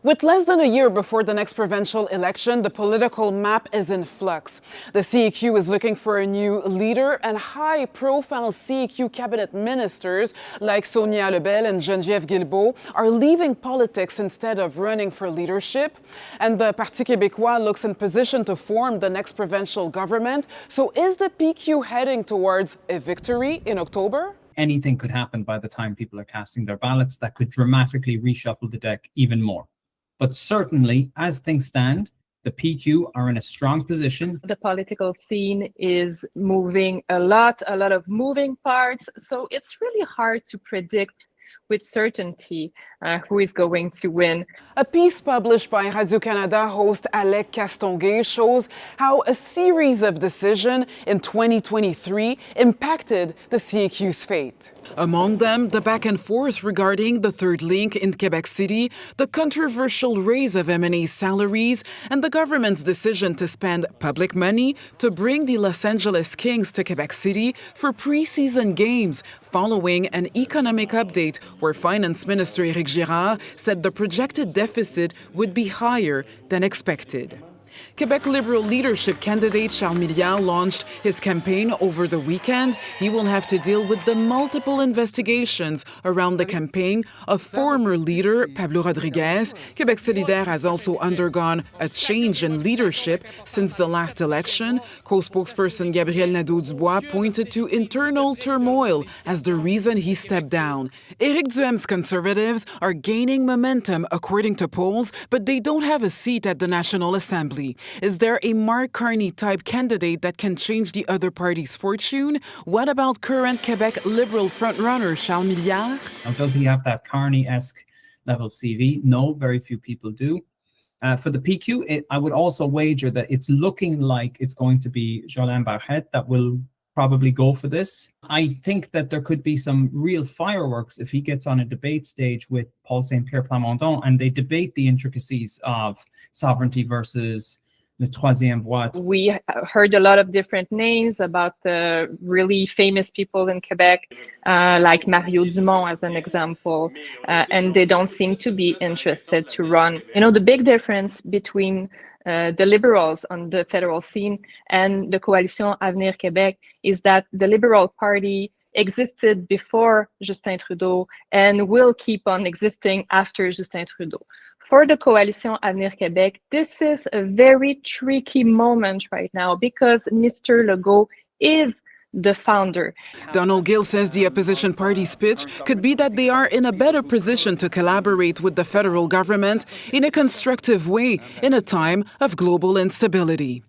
With less than a year before the next provincial election, the political map is in flux. The CEQ is looking for a new leader, and high-profile CEQ cabinet ministers like Sonia Lebel and Geneviève Guilbeault are leaving politics instead of running for leadership. And the Parti Québécois looks in position to form the next provincial government. So is the PQ heading towards a victory in October? Anything could happen by the time people are casting their ballots that could dramatically reshuffle the deck even more. But certainly, as things stand, the PQ are in a strong position. The political scene is moving a lot of moving parts. So it's really hard to predict with certainty who is going to win. A piece published by Radio-Canada host Alec Castonguay shows how a series of decisions in 2023 impacted the CEQ's fate. Among them, the back and forth regarding the third link in Quebec City, the controversial raise of M&A's salaries, and the government's decision to spend public money to bring the Los Angeles Kings to Quebec City for preseason games, following an economic update where Finance Minister Éric Girard said the projected deficit would be higher than expected. Quebec Liberal leadership candidate Charles Milliard launched his campaign over the weekend. He will have to deal with the multiple investigations around the campaign of former leader Pablo Rodriguez. Quebec Solidaire has also undergone a change in leadership since the last election. Co-spokesperson Gabriel Nadeau-Dubois pointed to internal turmoil as the reason he stepped down. Éric Duhaim's Conservatives are gaining momentum according to polls, but they don't have a seat at the National Assembly. Is there a Mark Carney-type candidate that can change the other party's fortune? What about current Quebec Liberal frontrunner Charles Milliard? Now, does he have that Carney-esque level CV? No, very few people do. For the PQ, I would also wager that it's looking like it's going to be Jolin Barrette that will probably go for this. I think that there could be some real fireworks if he gets on a debate stage with Paul St. Pierre Plamondon and they debate the intricacies of sovereignty versus the troisième voie. We heard a lot of different names about really famous people in Quebec, like Mario Dumont as an example, and they don't seem to be interested to run. You know, the big difference between the Liberals on the federal scene and the Coalition Avenir Québec is that the Liberal Party existed before Justin Trudeau and will keep on existing after Justin Trudeau. For the Coalition Avenir Québec, this is a very tricky moment right now because Mr. Legault is the founder. Donald Gill says the opposition party's pitch could be that they are in a better position to collaborate with the federal government in a constructive way in a time of global instability.